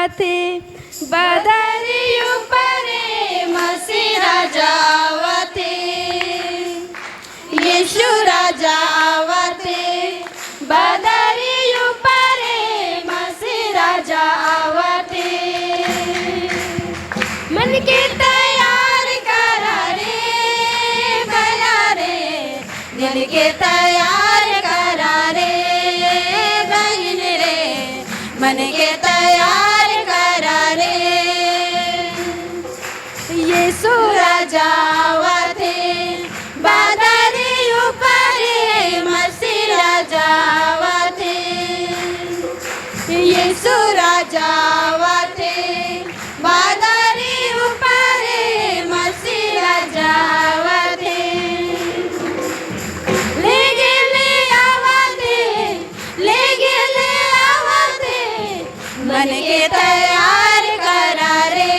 આવવાથી બદરી ઉપરે મસી રાજા આવવાથી યેશુ રાજા આવવાથી બદરી ઉપરે મસી રાજા આવવાથી मन के तैयार करा रे भया रे दिल के तैयार करा रे बहन रे मन के तैयार करा रे यीशु राजा आववाથી બદરી ઉપરે મસી રાજા આવવાથી યેશુ રાજા આવવાથી બદરી ઉપરે મસી રાજા આવવાથી લે ગેલે આવવાથી मन के तैयार करा रे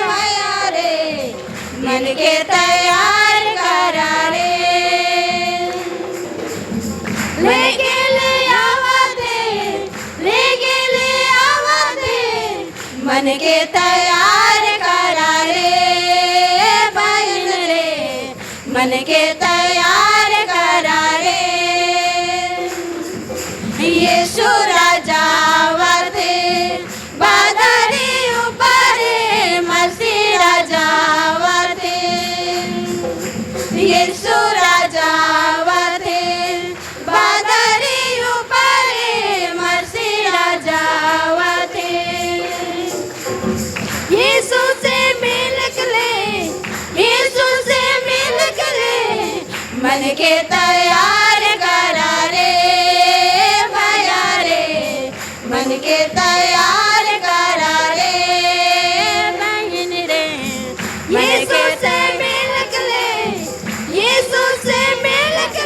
भया रे मन के तैयार करा रे ले गेले आववाથી मन के तैयार करा रे बहन रे मन के तैयार करा रे यीशु राजा आववाથી બદરી ઉપરે મસી રાજા આવવાથી યેશુ રાજા આવવાથી બદરી ઉપરે મસી રાજા આવવાથી यीशु से मिल ले मन के तैयार करा रे भया रे मन के तैयार करा रे बहन रे यीशु से मिल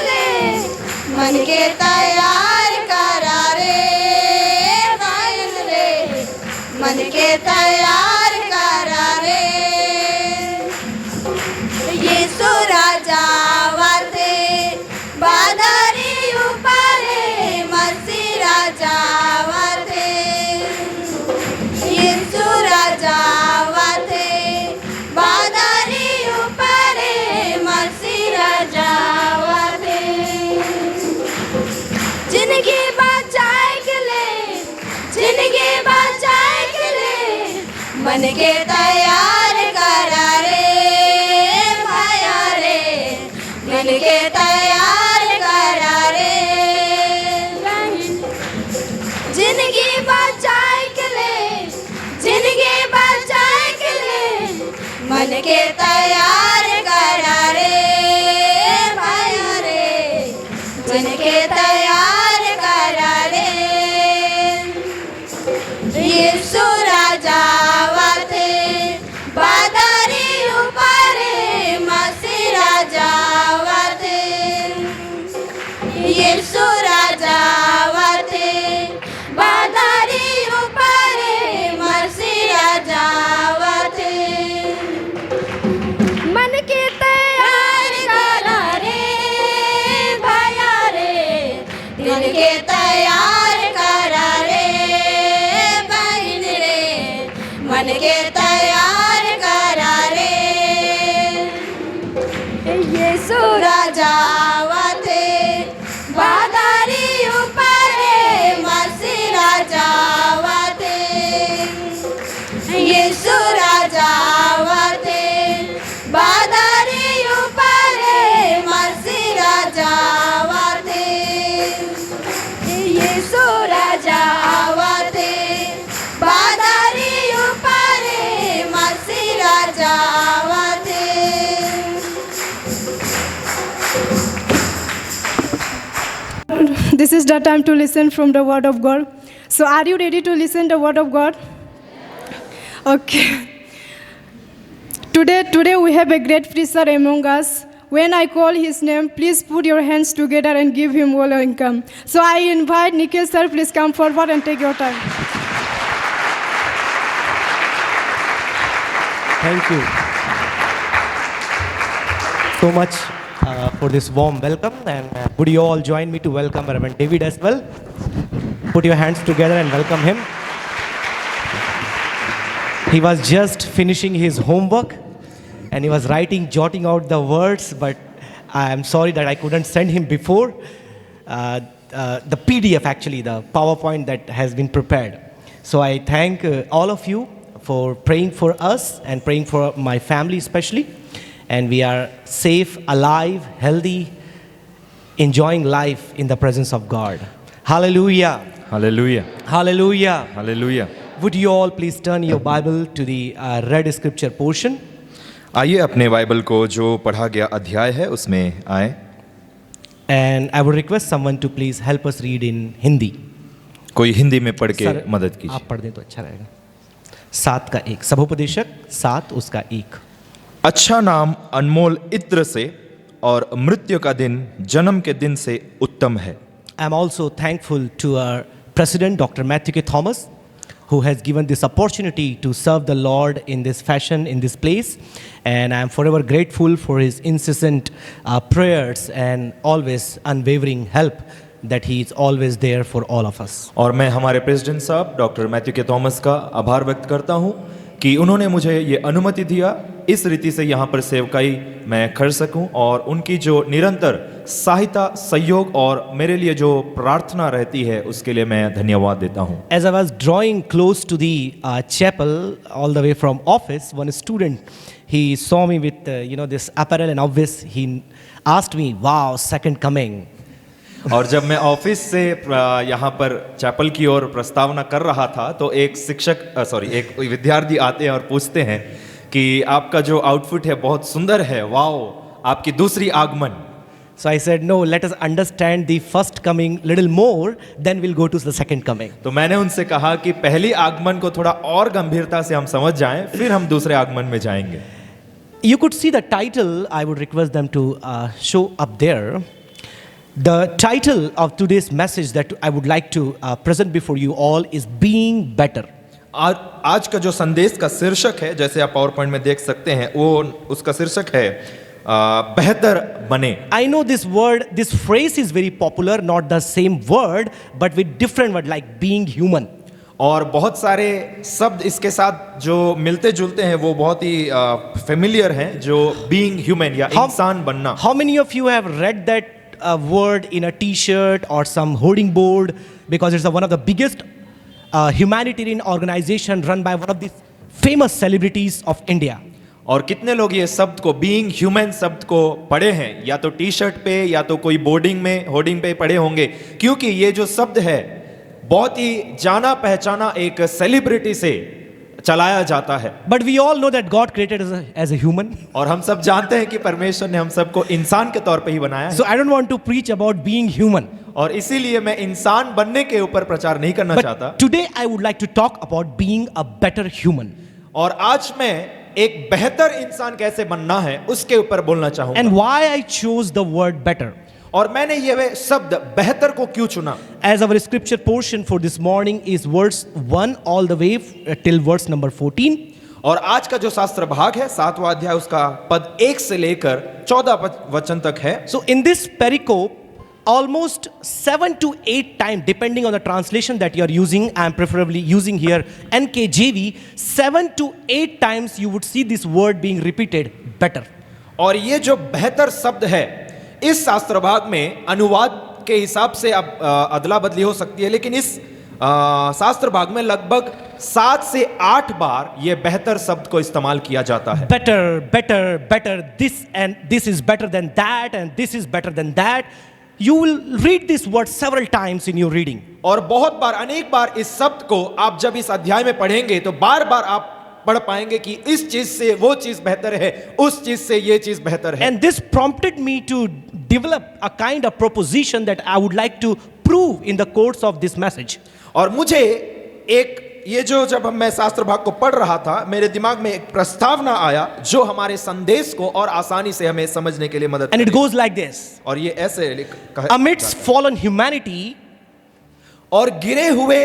ले मन के तैयार करा रे बहन रे मन के तैयार करा रे यीशु राजा आववाથી બદરી ઉપરે મસી રાજા આવવાથી યેશુ રાજા આવવાથી બદરી ઉપરે મસી રાજા આવવાથી जिंदगी बचाए के ले मन के तैयार करा रे भया रे मन के तैयार करा रे जिंदगी बचाए के ले मन के तैयार करा रे भया रे मन के तैयार करा रे यीशु राजा आववाથી બદરી ઉપરે મસી રાજા આવવાથી યેશુ રાજા આવવાથી બદરી ઉપરે મસી રાજા આવવાથી मन के तैयार करा रे भया रे दिल के तैयार करा रे बहन रे मन के तैयार करा रे यीशु राजा आववाથી બદરી ઉપરે મસી રાજા આવવાથી યેશુ રાજા આવવાથી બદરી ઉપરે મસી રાજા આવવાથી યેશુ રાજા આવવાથી બદરી ઉપરે મસી રાજા આવવાથી This is the time to listen from the word of God. So are you ready to listen the word of God? Okay. Today we have a great preacher among us. When I call his name, please put your hands together and give him welcome. So I invite Nikhil sir, please come forward and take your time. Thank you so much for this warm welcome, and would you all join me to welcome Reverend David as well? Put your hands together and welcome him. He was just finishing his homework and he was jotting out the words, but I am sorry that I couldn't send him before. The PDF, actually, the PowerPoint that has been prepared. So I thank all of you for praying for us and praying for my family especially. And we are safe, alive, healthy, enjoying life in the presence of God. Hallelujah. Hallelujah Hallelujah. Hallelujah. Would you all please turn your Bible to the read scripture portion? आइए अपने Bible को जो पढ़ा गया अध्याय है उसमें आए। And I would request someone to please help us read in Hindi. कोई हिंदी में पढ़ के सर, मदद कीजिए। आप पढ़ दें तो अच्छा रहेगा। 7 का 1, सभोपदेशक 7 उसका 1। अच्छा नाम अनमोल इत्र से और मृत्यु का दिन जन्म के दिन से उत्तम है। I am also thankful to our President, Dr. Matthew K. Thomas, who has given this opportunity to serve the Lord in this fashion, in this place. And I am forever grateful for his incessant prayers and always unwavering help that he is always there for all of us. और मैं हमारे president साहब doctor Matthew के Thomas का आभार व्यक्त करता हूँ कि उन्होंने मुझे ये अनुमति दिया इस रीति से यहाँ पर सेवकाई मैं कर सकूं और उनकी जो निरंतर सहायता सहयोग और मेरे लिए जो प्रार्थना रहती है उसके लिए मैं धन्यवाद देता हूं। As I was drawing close to the chapel all the way from office, one student, he saw me with this apparel and obvious he asked me, wow, second coming. और जब मैं ऑफिस से यहाँ पर चैपल की ओर प्रस्तावना कर रहा था तो एक विद्यार्थी आते हैं और पूछते हैं कि आपका जो आउटफिट है बहुत सुंदर है, वाओ, आपकी दूसरी आगमन। So I said, no, let us understand the first coming little more, then we'll go to the second coming. तो मैंने उनसे कहा कि पहली आगमन को थोड़ा और गंभीरता से हम समझ जाएं, फिर हम दूसरे आगमन में जाएंगे। You could see the title, I would request them to show up there. The title of today's message that I would like to present before you all is Being Better. आज का जो संदेश का शीर्षक है, जैसे आप पावर पॉइंट में देख सकते हैं, वो उसका शीर्षक है बेहतर बने। I know this phrase is very popular, not the same word, but with different word like being human. और बहुत सारे शब्द इसके साथ जो मिलते जुलते हैं वो बहुत ही फेमिलियर हैं, जो बीइंग ह्यूमन या इंसान बनना। How many of you have read that word in a T-shirt or some hoarding board, because it's one of the biggest humanitarian organization run by one of the famous celebrities of India. और कितने लोग ये शब्द को, being human शब्द को पढ़े हैं, या तो टी शर्ट पे या तो कोई बोर्डिंग में होर्डिंग पे पढ़े होंगे, क्योंकि ये जो शब्द है बहुत ही जाना पहचाना एक सेलिब्रिटी से चलाया जाता है। But we all know that God created us as a human. और हम सब जानते हैं कि परमेश्वर ने हम सबको इंसान के तौर पे ही बनाया है। So I don't want to preach about being human. और इसीलिए मैं इंसान बनने के ऊपर प्रचार नहीं करना चाहता। But today I would like to talk about being a better human. और आज मैं एक बेहतर इंसान कैसे बनना है उसके ऊपर बोलना चाहूंगा। And why I chose the word better. और मैंने ये शब्द बेहतर को क्यों चुना? As our scripture portion for this morning is verse 1 all the way till verse number 14. और आज का जो शास्त्र भाग है 7वां अध्याय उसका पद 1 से लेकर 14 वचन तक है। So in this pericope, almost 7 to 8 times, depending on the translation that you are using, I am preferably using here NKJV, 7 to 8 times you would see this word being repeated, better. और ये जो बेहतर शब्द है इस शास्त्र भाग में अनुवाद के हिसाब से अब अदला बदली हो सकती है, लेकिन इस शास्त्र भाग में लगभग 7 से 8 बार ये बेहतर शब्द को इस्तेमाल किया जाता है। Better, better, better, this and this is better than that and this is better than that. You will read this word several times in your reading. और बहुत बार, अनेक बार इस शब्द को आप जब इस अध्याय में पढ़ेंगे तो बार बार आप पढ़ पाएंगे कि इस चीज से वो चीज बेहतर है, उस चीज से ये चीज बेहतर है। And this prompted me to develop a kind of proposition that I would like to prove in the course of this message. और मुझे एक ये जो जब मैं शास्त्र भाग को पढ़ रहा था मेरे दिमाग में एक प्रस्तावना आया जो हमारे संदेश को और आसानी से हमें समझने के लिए मदद And it करेगी। goes like this. और ये ऐसे Amidst fallen humanity, और गिरे हुए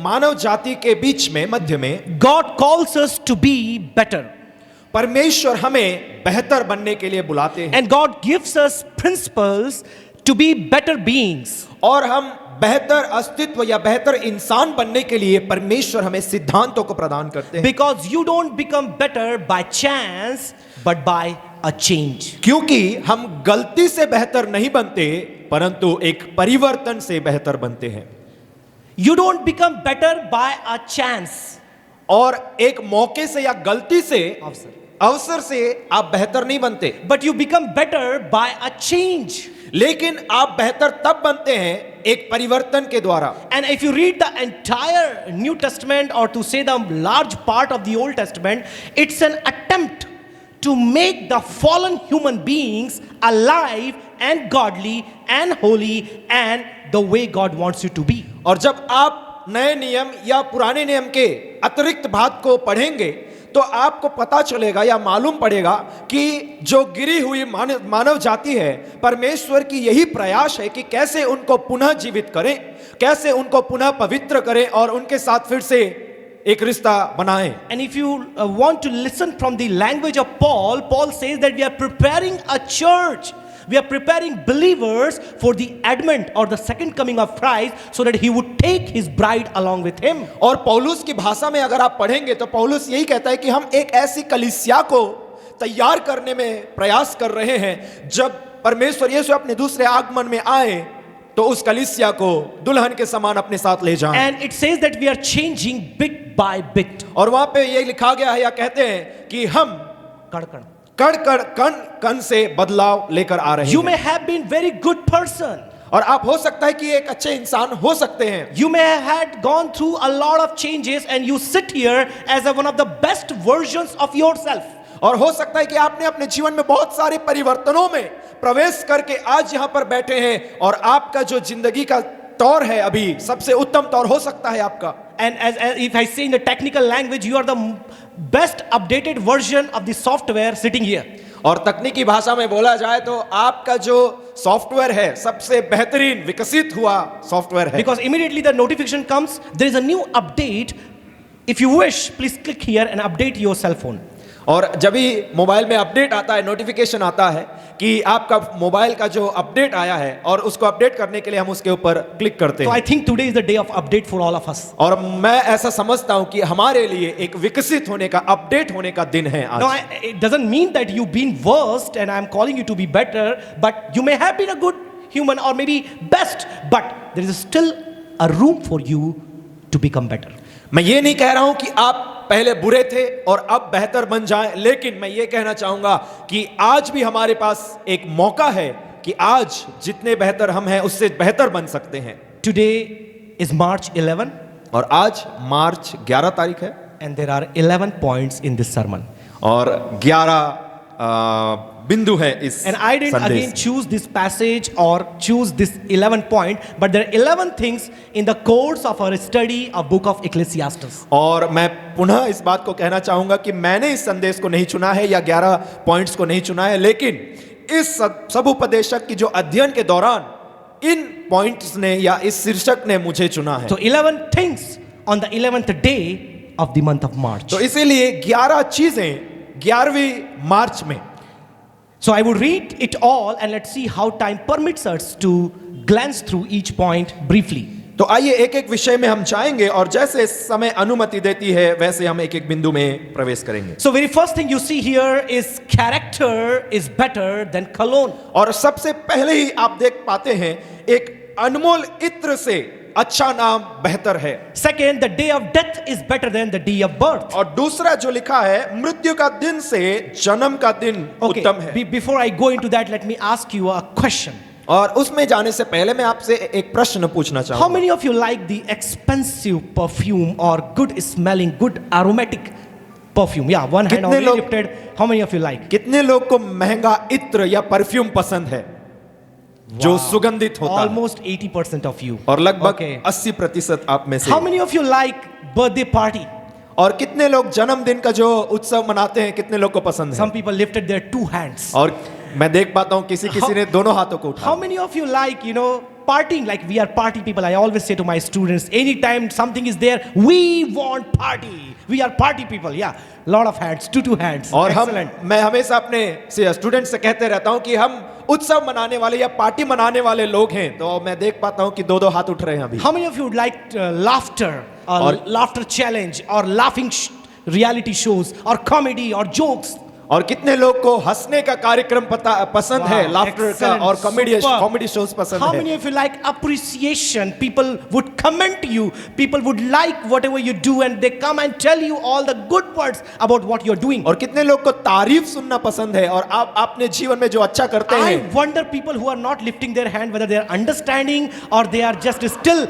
मानव जाति के बीच में, मध्य में, God calls us to be better. परमेश्वर हमें बेहतर बनने के लिए बुलाते हैं। And God gives us principles to be better beings. और हम बेहतर अस्तित्व या बेहतर इंसान बनने के लिए परमेश्वर हमें सिद्धांतों को प्रदान करते हैं। Because you don't become better by chance, but by a change. क्योंकि हम गलती से बेहतर नहीं बनते, परंतु एक परिवर्तन से बेहतर बनते हैं। You don't become better by a chance. और एक मौके से या गलती से, अवसर से आप बेहतर नहीं बनते, But you become better by a change. लेकिन आप बेहतर तब बनते हैं एक परिवर्तन के द्वारा। And if you read the entire New Testament, or to say the large part of the Old Testament, it's an attempt to make the fallen human beings alive and godly and holy and the way God wants you to be. और जब आप नए नियम या पुराने नियम के अतिरिक्त भाग को पढ़ेंगे तो आपको पता चलेगा या मालूम पड़ेगा कि जो गिरी हुई मानव जाति है, परमेश्वर की यही प्रयास है कि कैसे उनको पुनः जीवित करें, कैसे उनको पुनः पवित्र करें और उनके साथ फिर से एक रिश्ता बनाएं। And if you want to listen from the language of Paul, Paul says that we are preparing a church. We are preparing believers for the advent or the second coming of Christ, so that he would take his bride along with him. और पौलुस की भाषा में अगर आप पढ़ेंगे तो पौलुस यही कहता है कि हम एक ऐसी कलीसिया को तैयार करने में प्रयास कर रहे हैं, जब परमेश्वर यीशु अपने दूसरे आगमन में आए तो उस कलीसिया को दुल्हन के समान अपने साथ ले जाएं। And it says that we are changing bit by bit. और वहां पे ये लिखा गया है या कहते हैं कि हम कण कण से बदलाव लेकर आ रहे You हैं। may have been very good person. और आप हो सकता है कि एक अच्छे इंसान हो सकते हैं। You may have had gone through a lot of changes and you sit here as one of the best versions of yourself. और हो सकता है कि आपने अपने जीवन में बहुत सारे परिवर्तनों में प्रवेश करके आज यहां पर बैठे हैं और आपका जो जिंदगी का तौर है अभी सबसे उत्तम तौर हो सकता है आपका। And as if I say in the technical language, you are the best updated version of the software sitting here. और तकनीकी भाषा में बोला जाए तो आपका जो सॉफ्टवेयर है सबसे बेहतरीन विकसित हुआ सॉफ्टवेयर है। Because immediately the notification comes, there is a new update. If you wish, please click here and update your cell phone. और जब भी मोबाइल में अपडेट आता है, नोटिफिकेशन आता है कि आपका मोबाइल का जो अपडेट आया है और उसको अपडेट करने के लिए हम उसके ऊपर क्लिक करते So हैं। I think today is the day of update for all of us. और मैं ऐसा समझता हूं कि हमारे लिए एक विकसित होने का, अपडेट होने का दिन है आज। Now, it doesn't mean that you've been worst and I'm calling you to be better, but you may have been a good human or maybe best, but there is still a room for you to become better. मैं ये नहीं कह रहा हूं कि आप पहले बुरे थे और अब बेहतर बन जाएं, लेकिन मैं ये कहना चाहूंगा कि आज भी हमारे पास एक मौका है कि आज जितने बेहतर हम हैं उससे बेहतर बन सकते हैं। Today is March 11 और आज मार्च 11 तारीख है and there are 11 points in this sermon. और 11 बिंदु है इस And I didn't संदेश। again choose this passage or choose this 11 point, but there are 11 things in the course of our study of book of Ecclesiastes. और मैं पुनः इस बात को कहना चाहूंगा कि मैंने इस संदेश को नहीं चुना है या 11 पॉइंट्स को नहीं चुना है, लेकिन इस सब उपदेशक की जो अध्ययन के दौरान इन पॉइंट्स ने या इस शीर्षक ने मुझे चुना है। So 11 things on the 11th day of the month of March. तो इसीलिए 11 चीजें 11वीं मार्च में। So I would read it all and let's see how time permits us to glance through each point briefly. तो आइए एक एक विषय में हम जाएंगे और जैसे समय अनुमति देती है वैसे हम एक एक बिंदु में प्रवेश करेंगे। So very first thing you see here is character is better than cologne. और सबसे पहले ही आप देख पाते हैं एक अनमोल इत्र से अच्छा नाम बेहतर है। Second, the day of death is better than the day of birth. और दूसरा जो लिखा है मृत्यु का दिन से जन्म का दिन उत्तम है। Before I go into that, let me ask you a question. और उसमें जाने से पहले मैं आपसे एक प्रश्न पूछना How चाहूंगा। many of you like the expensive perfume or good smelling, good aromatic perfume? Yeah, one hand कितने already लोग- lifted. How many of you like? कितने लोग को महंगा इत्र या परफ्यूम पसंद है जो सुगंधित होता है? Almost 80% of you. और लगभग Okay. 80% आप में से। How many of you like birthday party? और कितने लोग जन्मदिन का जो उत्सव मनाते हैं, कितने लोग को पसंद है? Some people lifted their two hands. और मैं देख पाता हूँ किसी किसी ने दोनों हाथों को How उठाया। many of you like, partying, like we are party people. I always say to my students, anytime something is there, we want party. We are party people. Yeah, lot of hands, two hands. और Excellent. मैं हमेशा अपने student से कहते रहता हूं कि हम उत्सव मनाने वाले या पार्टी मनाने वाले लोग हैं, तो मैं देख पाता हूं कि दो हाथ उठ रहे हैं अभी। How many of you would like laughter or laughter challenge or laughing reality shows or comedy or jokes? और कितने लोग को हंसने का कार्यक्रम पसंद है, Wow, लाफ्टर का excellent, और superb. कॉमेडी शोज पसंद How है। many of you like appreciation? People would comment you. People would like whatever you do, and they come and tell you all the good words about what you're doing. और कितने लोग को तारीफ सुनना पसंद है और आप अपने जीवन में जो अच्छा करते I हैं। wonder people who are not lifting their hand, whether they are understanding or they are just still,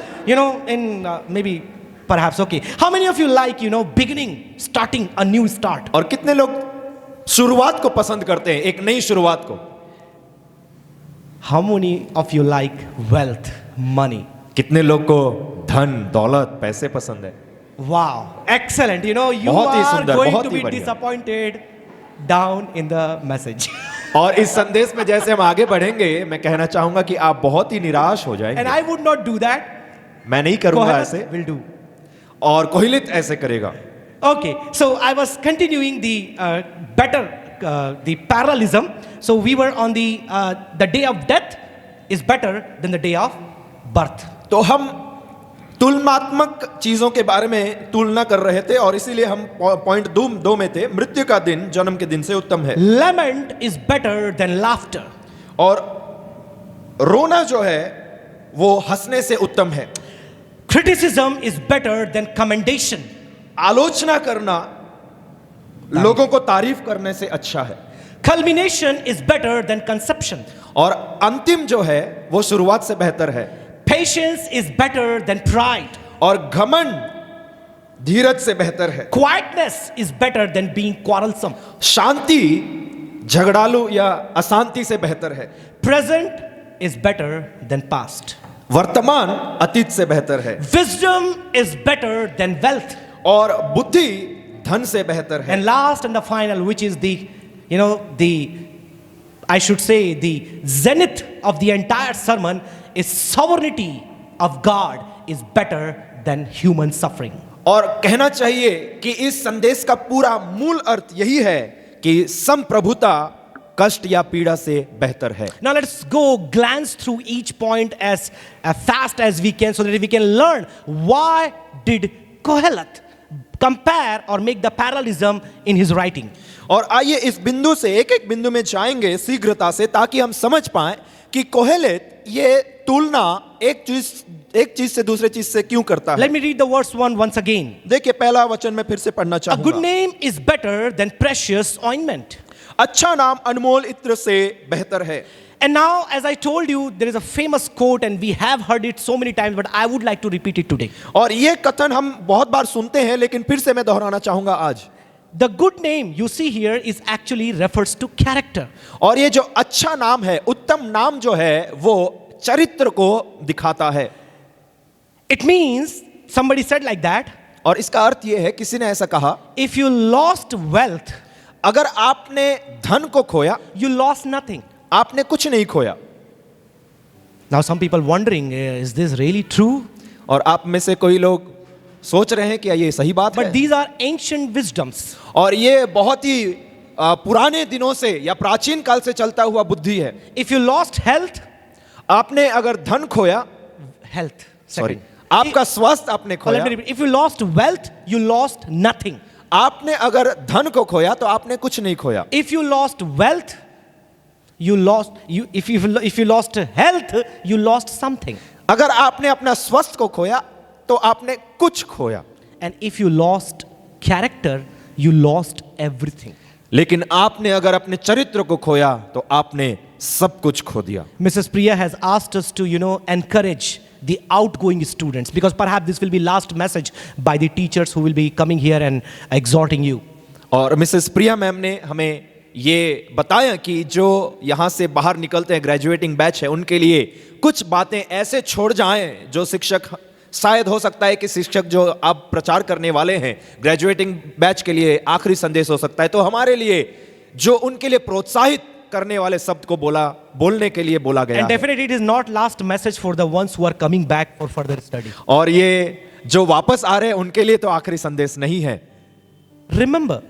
in maybe perhaps okay. How many of you like, beginning, starting a new start? और कितने लोग शुरुआत को पसंद करते हैं, एक नई शुरुआत को। How many of you like wealth, money? कितने लोग को धन, दौलत, पैसे पसंद है। Wow, excellent. You बहुत ही are सुंदर, going बहुत to ही be बढ़िया। disappointed down in the message. और इस संदेश में जैसे हम आगे बढ़ेंगे, मैं कहना चाहूंगा कि आप बहुत ही निराश हो And जाएंगे। I would not do that. मैं नहीं करूंगा ऐसे, Kohelet will do. और कोहिलित ऐसे करेगा। Okay, so I was continuing the the parallelism. So we were on the day of death is better than the day of birth. तो हम तुलनात्मक चीजों के बारे में तुलना कर रहे थे और इसीलिए हम पॉइंट 2 में थे। मृत्यु का दिन जन्म के दिन से उत्तम है Lament is better than laughter. और रोना जो है वो हंसने से उत्तम है। Criticism is better than commendation. आलोचना करना लोगों को तारीफ करने से अच्छा है। Culmination is better than conception. और अंतिम जो है वो शुरुआत से बेहतर है। Patience is better than pride. और घमंड धीरज से बेहतर है। Quietness is better than being quarrelsome. शांति झगड़ालू या अशांति से बेहतर है। Present is better than past. वर्तमान अतीत से बेहतर है। Wisdom is better than wealth. और बुद्धि धन से बेहतर है। And last and the final, which is I should say, the zenith of the entire sermon is sovereignty of God is better than human suffering. और कहना चाहिए कि इस संदेश का पूरा मूल अर्थ यही है कि संप्रभुता कष्ट या पीड़ा से बेहतर है। Now let's go glance through each point as fast as we can so that we can learn why did Kohelet compare or make the parallelism in his writing. और आइए इस बिंदु से एक बिंदु में जाएंगे शीघ्रता से ताकि हम समझ पाएं कि कोहेलेत ये तुलना एक चीज से दूसरे चीज से क्यों करता है। Let me read the verse 1 once again. देखिए पहला वचन में फिर से पढ़ना A good चाहूंगा। name is better than precious ointment. अच्छा नाम अनमोल इत्र से बेहतर है। And now, as I told you, there is a famous quote and we have heard it so many times, but I would like to repeat it today. और ये कथन हम बहुत बार सुनते हैं लेकिन फिर से मैं दोहराना चाहूंगा आज। The good name you see here is actually refers to character. और ये जो अच्छा नाम है, उत्तम नाम जो है वो चरित्र को दिखाता है। It means, somebody said like that, और इसका अर्थ ये है, किसी ने ऐसा कहा, if you lost wealth, अगर आपने धन को खोया, you lost nothing. आपने कुछ नहीं खोया। Now some people wondering, is this really true? और आप में से कोई लोग सोच रहे हैं कि ये सही बात But है। these are ancient wisdoms. और ये बहुत ही पुराने दिनों से या प्राचीन काल से चलता हुआ बुद्धि है। If you lost health, आपने अगर धन खोया, health. Sorry, Second. आपका स्वास्थ्य आपने Oh, let खोया, me repeat. If you lost wealth, you lost nothing. आपने अगर धन को खोया तो आपने कुछ नहीं खोया। If you lost wealth, you lost. If you lost health, you lost something. अगर आपने अपना स्वास्थ्य को खोया तो आपने कुछ खोया। And if you lost character, you lost everything. लेकिन आपने अगर अपने चरित्र को खोया तो आपने सब कुछ खो दिया। Mrs. Priya has asked us to, encourage the outgoing students, because perhaps this will be last message by the teachers who will be coming here and exhorting you. और मिसेस प्रिया मैम ने हमें ये बताया कि जो यहाँ से बाहर निकलते हैं, ग्रेजुएटिंग बैच है, उनके लिए कुछ बातें ऐसे छोड़ जाएं जो शिक्षक, शायद हो सकता है कि शिक्षक जो आप प्रचार करने वाले हैं ग्रेजुएटिंग बैच के लिए आखिरी संदेश हो सकता है। तो हमारे लिए जो उनके लिए प्रोत्साहित करने वाले शब्द को बोलने के लिए बोला गया And है। definitely it is not last message for the ones who are coming back for further study. और ये जो वापस आ रहे हैं उनके लिए तो आखिरी संदेश नहीं है। Remember,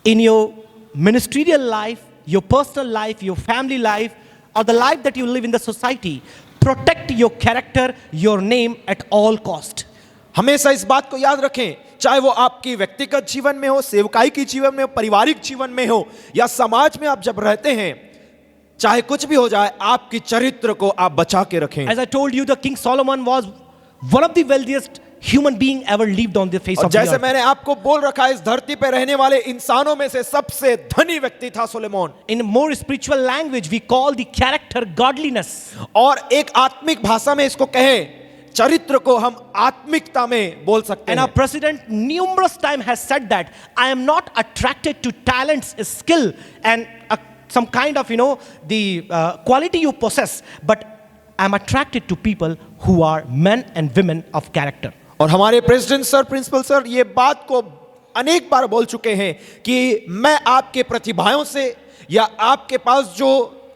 in your ministerial life, your personal life, your family life, or the life that you live in the society, protect your character, your name at all cost. हमेशा इस बात को याद रखें, चाहे वो आपकी व्यक्तिगत जीवन में हो, सेवकाई की जीवन में हो, पारिवारिक जीवन में हो, या समाज में आप जब रहते हैं, चाहे कुछ भी हो जाए, आपकी चरित्र को आप बचा के रखें। As I told you, the King Solomon was one of the wealthiest human being ever lived on the face और of the जैसे earth. मैंने आपको बोल रखा है, इस धरती पे रहने वाले इंसानों में से सबसे धनी व्यक्ति था Solomon. In more spiritual language, we call the character godliness. और एक आत्मिक भाषा में इसको कहें, चरित्र को हम आत्मिकता में बोल सकते And our हैं। president numerous times has said that I am not attracted to talents, skill, and some kind of the quality you possess, but I am attracted to people who are men and women of character. और हमारे president sir, principal sir ये बात को अनेक बार बोल चुके हैं कि मैं आपके प्रतिभाओं से या आपके पास जो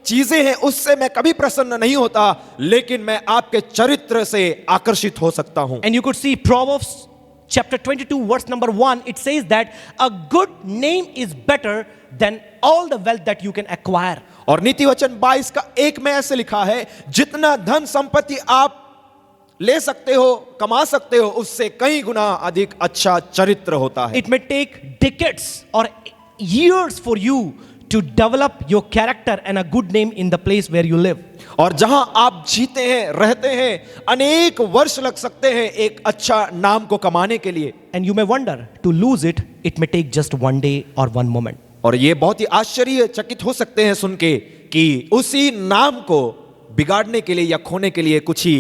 चीजें हैं उससे मैं कभी प्रसन्न नहीं होता, लेकिन मैं आपके चरित्र से आकर्षित हो सकता हूं। And you could see Proverbs chapter 22 verse number 1, it says that a good name is better than all the wealth that you can acquire. और नीति वचन 22 का 1 में ऐसे लिखा है, जितना धन संपत्ति आप ले सकते हो, कमा सकते हो, उससे कई गुना अधिक अच्छा चरित्र होता है। It may take decades or years for you to develop your character and a good name in the place where you live. और जहां आप जीते हैं, रहते हैं, अनेक वर्ष लग सकते हैं एक अच्छा नाम को कमाने के लिए। And you may wonder, to lose it, it may take just one day or one moment. और ये बहुत ही आश्चर्यचकित हो सकते हैं सुन के कि उसी नाम को बिगाड़ने के लिए या खोने के लिए कुछ ही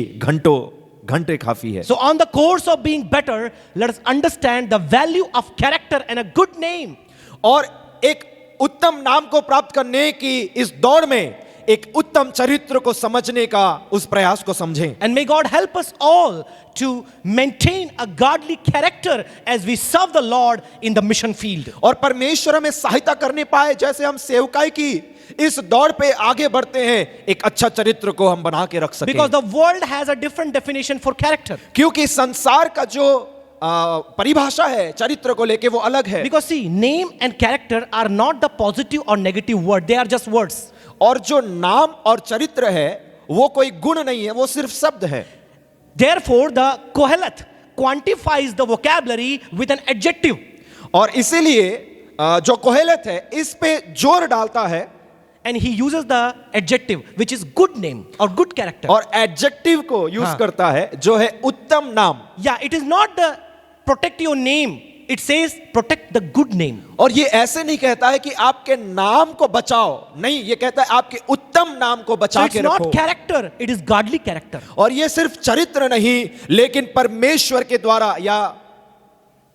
घंटे काफी है। So on the course of being better, let us understand the value of character and a good name. और एक उत्तम नाम को प्राप्त करने की इस दौड़ में एक उत्तम चरित्र को समझने का उस प्रयास को समझें। And may God help us all to maintain a godly character as we serve the Lord in the mission field. और परमेश्वर हमें सहायता करने पाए, जैसे हम सेवकाई की इस दौड़ पे आगे बढ़ते हैं, एक अच्छा चरित्र को हम बना के रख सकें। Because the world has a different definition for character. क्योंकि संसार का जो परिभाषा है चरित्र को लेके वो अलग है। Because see, name and character are not the positive or negative word, they are just words. और जो नाम और चरित्र है वो कोई गुण नहीं है, वो सिर्फ शब्द है। Therefore, the Kohelet quantifies the vocabulary with an adjective. और इसीलिए जो कोहेलत है इस पे जोर डालता है, And he uses the adjective, which is good name or good character. और एडजेक्टिव को यूज हाँ। करता है जो है उत्तम नाम। Yeah, it is not the protect your name. It says protect the good name. और ये ऐसे नहीं कहता है कि आपके नाम को बचाओ, नहीं, ये कहता है आपके उत्तम नाम को So बचा it's के not रखो। character, it is godly character. और ये सिर्फ चरित्र नहीं, लेकिन परमेश्वर के द्वारा या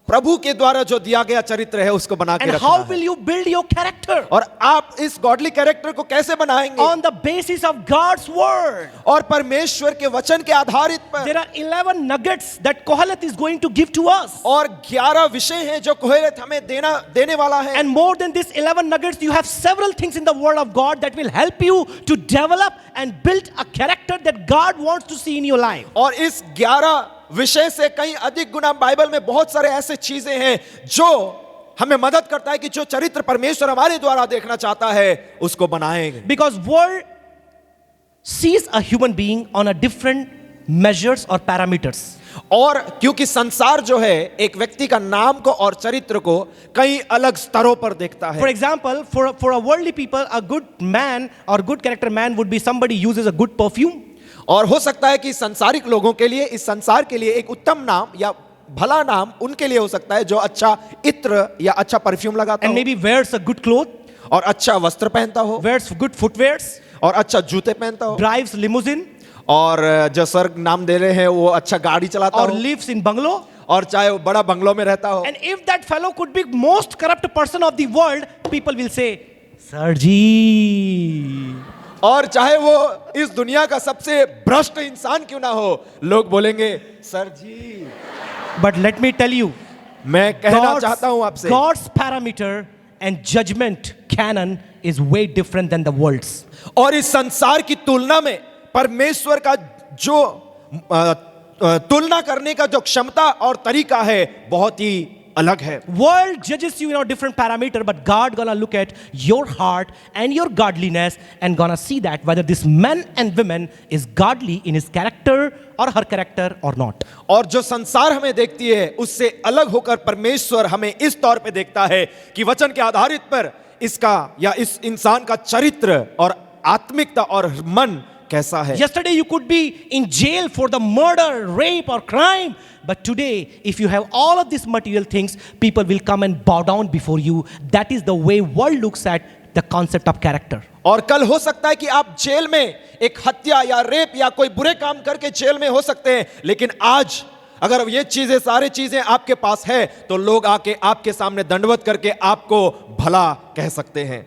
प्रभु के द्वारा जो दिया गया चरित्र है उसको बना के And रखना how है। will you build your character? और आप इस गॉडली कैरेक्टर को कैसे बनाएंगे? On the basis of God's word. और परमेश्वर के वचन के आधारित पर। There are 11 nuggets that Kohelet is going to give to us. और 11 विषय हैं जो कोहेलत हमें देने वाला है। And more than this 11 nuggets, you have several things in the word of God that will help you to develop and build a character that God wants to see in your life. और इस 11 विषय से कहीं अधिक गुना Bible में बहुत सारे ऐसे चीजें हैं जो हमें मदद करता है कि जो चरित्र परमेश्वर हमारे द्वारा देखना चाहता है उसको बनाएंगे। Because world sees a human being on a different measures or parameters. और क्योंकि संसार जो है एक व्यक्ति का नाम को और चरित्र को कई अलग स्तरों पर देखता है। For example, for a worldly people, a good man or good character man would be somebody uses a good perfume. और हो सकता है कि संसारिक लोगों के लिए, इस संसार के लिए एक उत्तम नाम या भला नाम उनके लिए हो सकता है जो अच्छा इत्र या अच्छा परफ्यूम लगाता And हो, maybe wears a good cloth, और अच्छा वस्त्र पहनता हो, wears good footwears, और अच्छा जूते पहनता हो, drives limousine, और जो सर नाम दे रहे हैं वो अच्छा गाड़ी चलाता or हो, lives in bungalow. और चाहे वो बड़ा बंगलो में रहता हो। And if that fellow could be most corrupt person of the world, people will say, Sir ji. और चाहे वो इस दुनिया का सबसे भ्रष्ट इंसान क्यों ना हो, लोग बोलेंगे sir ji. But let me tell you, मैं कहना चाहता हूं आपसे, God's parameter and judgment canon is way different than the world's. और इस संसार की तुलना में परमेश्वर का जो तुलना करने का जो क्षमता और तरीका है बहुत ही अलग है. World judges you in a different parameter, but God gonna look at your heart and your godliness and gonna see that whether this man and woman is godly in his character or her character or not. और जो संसार हमें देखती है उससे अलग होकर परमेश्वर हमें इस तौर पे देखता है कि वचन के आधारित पर इसका या इस इंसान का चरित्र और आत्मिकता और मन कैसा है. Yesterday you could be in jail for the murder, rape or crime, but today if you have all of these material things, people will come and bow down before you. That is the way world looks at the concept of character. और कल हो सकता है कि आप jail में एक हत्या या रेप या कोई बुरे काम करके जेल में हो सकते हैं, लेकिन आज अगर ये चीजें सारी चीजें आपके पास है तो लोग आके आपके सामने दंडवत करके आपको भला कह सकते हैं.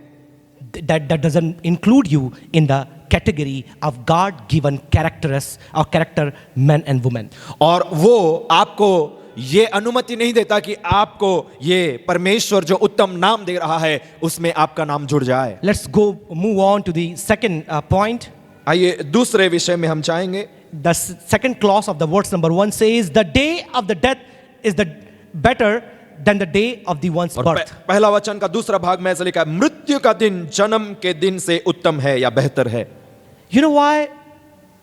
That doesn't include you in the category of God-given characters or character men and women. और वो आपको ये अनुमति नहीं देता कि आपको ये परमेश्वर जो उत्तम नाम दे रहा है उसमें आपका नाम जुड़ जाए. Let's move on to the second point. आइए दूसरे विषय में हम जाएंगे. The second clause of the verse number 1 says, the day of the death is the better than the day of the one's और birth. पहला वचन का दूसरा भाग में ऐसा लिखा है, मृत्यु का दिन जन्म के दिन से उत्तम है या बेहतर है. You know why?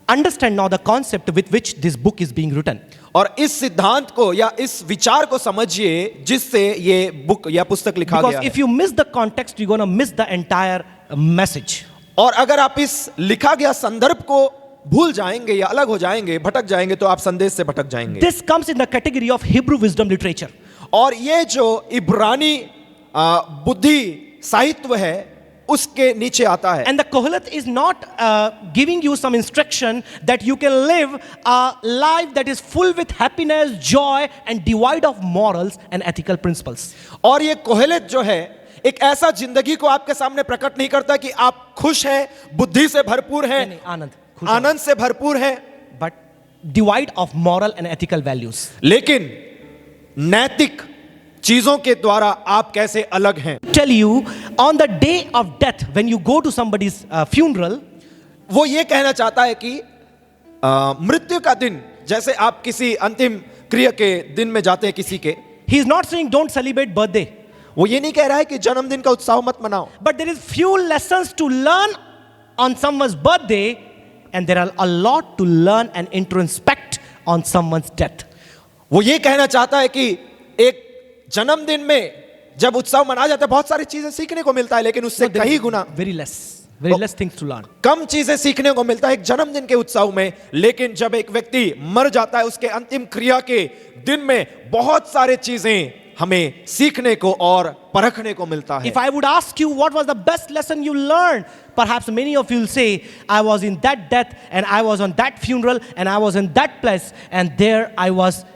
Understand now the concept with which this book is being written. और इस सिद्धांत को या इस विचार को समझिए जिससे ये बुक या पुस्तक लिखा Because गया if है. you miss the context, you're going to miss the entire message. और अगर आप इस लिखा गया संदर्भ को भूल जाएंगे या अलग हो जाएंगे, भटक जाएंगे, तो आप संदेश से भटक जाएंगे. This comes in the category of Hebrew wisdom literature. और ये जो इब्रानी बुद्धि साहित्य है उसके नीचे आता है. And the Kohelet is not giving you some instruction that you can live a life that is full with happiness, joy and devoid of morals and ethical principles. और ये कोहेलेत जो है एक ऐसा जिंदगी को आपके सामने प्रकट नहीं करता कि आप खुश हैं, बुद्धि से भरपूर हैं, नहीं, आनंद, खुश आनंद से भरपूर हैं, but devoid of moral and ethical values. लेकिन नैतिक चीजों के द्वारा आप कैसे अलग हैं. Tell you on the day of death when you go to somebody's funeral, वो ये कहना चाहता है कि मृत्यु का दिन, जैसे आप किसी अंतिम क्रिया के दिन में जाते हैं किसी के, he is not saying don't celebrate birthday, वो ये नहीं कह रहा है कि जन्मदिन का उत्सव मत मनाओ. but there is few lessons to learn on someone's birthday and there are a lot to learn and introspect on someone's death. वो ये कहना चाहता है कि एक जन्मदिन में जब उत्सव मनाया जाता है बहुत सारी चीजें सीखने को मिलता है, लेकिन उससे कई गुना very less things to learn. कम चीजें सीखने को मिलता है एक जन्मदिन के उत्सव में. लेकिन जब एक व्यक्ति मर जाता है उसके अंतिम क्रिया के दिन में बहुत सारे चीजें हमें सीखने को और परखने को मिलता है. If I would ask you what was the best lesson you learned, perhaps many of you will say, I was in that death and I was on that funeral and I was in that place and there I was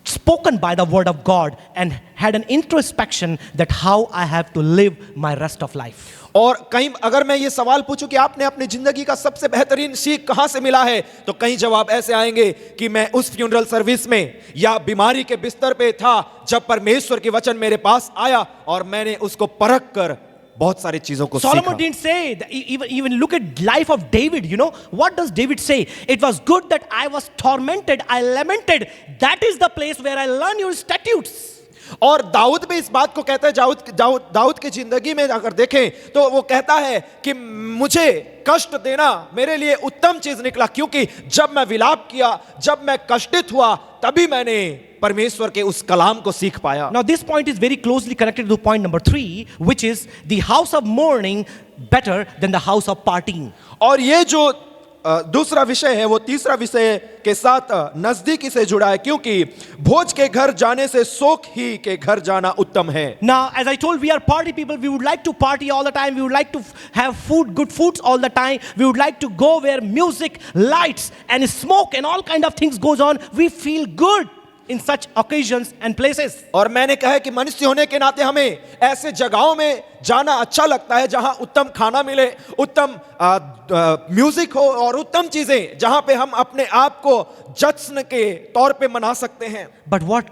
spoken by the word of God and had an introspection that how I have to live my rest of life. और कहीं अगर मैं ये सवाल पूछूं कि आपने अपनी जिंदगी का सबसे बेहतरीन सीख कहां से मिला है, तो कई जवाब ऐसे आएंगे कि मैं उस फ्यूनरल सर्विस में या बीमारी के बिस्तर पे था जब परमेश्वर की वचन मेरे पास आया और मैंने उसको परख कर बहुत सारी चीजों को सीखा. Solomon didn't say that, even look at life of David. You know what does David say? It was good that I was tormented, I lamented. That is the place where I learn your statutes. और दाऊद भी इस बात को कहता है. दाऊद की जिंदगी में अगर देखें तो वो कहता है कि मुझे कष्ट देना मेरे लिए उत्तम चीज निकला, क्योंकि जब मैं विलाप किया, जब मैं कष्टित हुआ, तभी मैंने परमेश्वर के उस कलाम को सीख पाया. Now this point is very closely connected to point number 3, which is the house of mourning better than the house of partying. और ये जो दूसरा विषय है वो तीसरा विषय के साथ नजदीकी से जुड़ा है, क्योंकि भोज के घर जाने से शोक ही के घर जाना उत्तम है. Now, as I told, we are party people. We would like to party all the time. We would like to have food, good foods all the time. We would like to go where music, lights, and smoke and all kind of things goes on. We feel good in such occasions and places. और मैंने कहा कि मनुष्य होने के नाते हमें ऐसे जगहों में जाना अच्छा लगता है जहां उत्तम खाना मिले, उत्तम म्यूजिक हो और उत्तम चीजें जहां पे हम अपने आप को जश्न के तौर पे मना सकते हैं. But what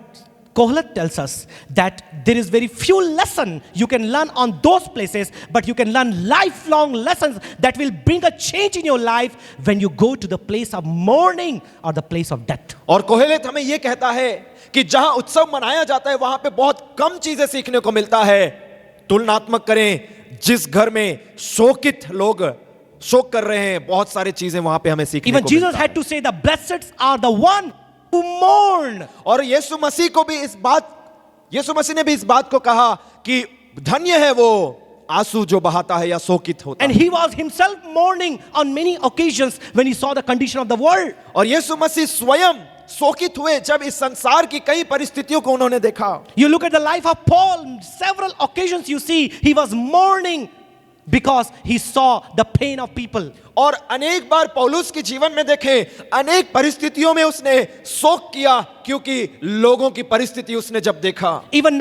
Kohelet tells us that there is very few lessons you can learn on those places, but you can learn lifelong lessons that will bring a change in your life when you go to the place of mourning or the place of death. और कोहेलेत हमें यह कहता है कि जहां उत्सव मनाया जाता है वहां पे बहुत कम चीजें सीखने को मिलता है। तुलनात्मक करें जिस घर में शोकित लोग शोक कर रहे हैं, बहुत सारी चीजें वहां पे हमें सीखने Even को Jesus मिलता had to say, the blessed are the one who mourn. और यीशु मसीह ने भी इस बात को कहा कि धन्य है वो आंसू जो बहाता है या शोकित होता And है। he was himself mourning on many occasions when he saw the condition of the world. और यीशु मसीह स्वयं शोकित हुए जब इस संसार की कई परिस्थितियों को उन्होंने देखा। You look at the life of Paul, several occasions you see he was mourning because he saw the pain of people. और अनेक बार पौलुस के जीवन में देखें, अनेक परिस्थितियों में उसने शोक किया क्योंकि लोगों की परिस्थिति उसने जब देखा। Even